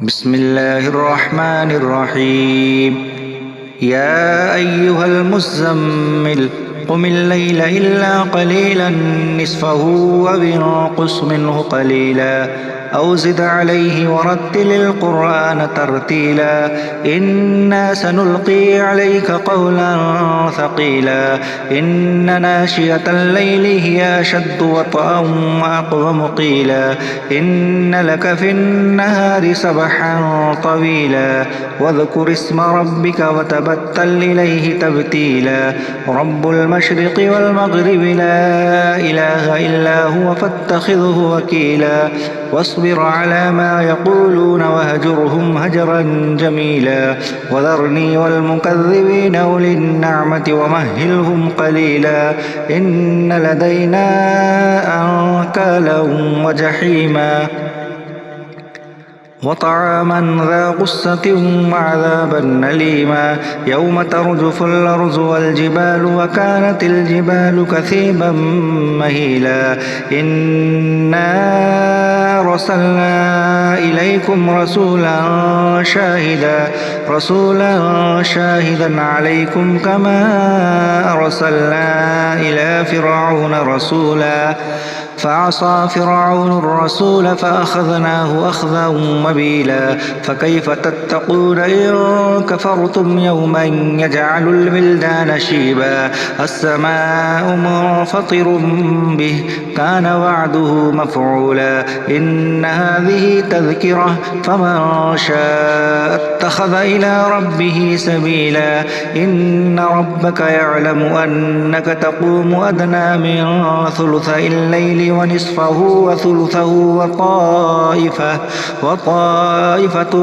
بسم الله الرحمن الرحيم يا أيها المزمل قم الليل إلا قليلا نصفه أو انقص منه قليلا أو زد عليه ورتل القرآن ترتيلا إنا سنلقي عليك قولا ثقيلا إن ناشئة الليل هي أشد وطئا وأقوم قيلا إن لك في النهار سبحا طويلا واذكر اسم ربك وتبتل إليه تبتيلا رب المشرق والمغرب لا إله إلا هو فاتخذه وكيلا واصبر على ما يقولون وهجرهم هجرا جميلا وذرني والمكذبين أولي النعمة ومهلهم قليلا إن لدينا أنكالا وجحيما وطعاما ذا غصة وعذابا أليما يوم ترجف الأرض والجبال وكانت الجبال كثيبا مهيلا إنا أرسلنا إليكم رسولا شاهدا عليكم كما أرسلنا إلى فرعون رسولا فعصى فرعون الرسول فأخذناه أخذا وبيلا فكيف تتقون إن كفرتم يوما يجعل الولدان شيبا السماء منفطر به كان وعده مفعولا إن هذه تذكرة فمن شاء اتخذ إلى ربه سبيلا إن ربك يعلم أنك تقوم أدنى من ثلثي الليل ونصفه وثلثه وطائفة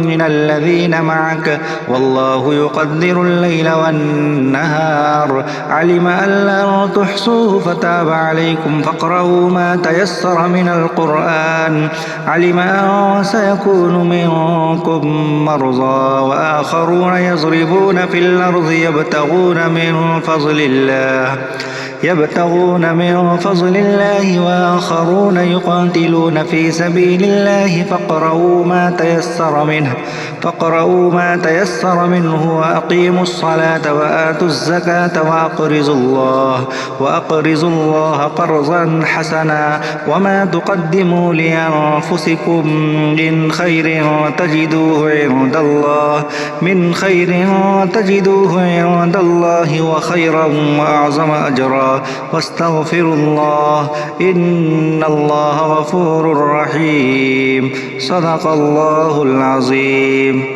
من الذين معك والله يقدر الليل والنهار علم أن لن تحصوه فتاب عليكم فاقرؤوا ما تيسر من القرآن علم أن سيكون منكم مرضى وآخرون يضربون في الأرض يبتغون من فضل الله وآخرون يقاتلون في سبيل الله فاقرؤوا ما تيسر منه وأقيموا الصلاة وآتوا الزكاة وأقرضوا الله قرضا حسنا وما تقدموا لأنفسكم من خير تجدوه عند الله وخيرا وأعظم أجرا واستغفروا الله إن الله غفور رحيم صدق الله العظيم.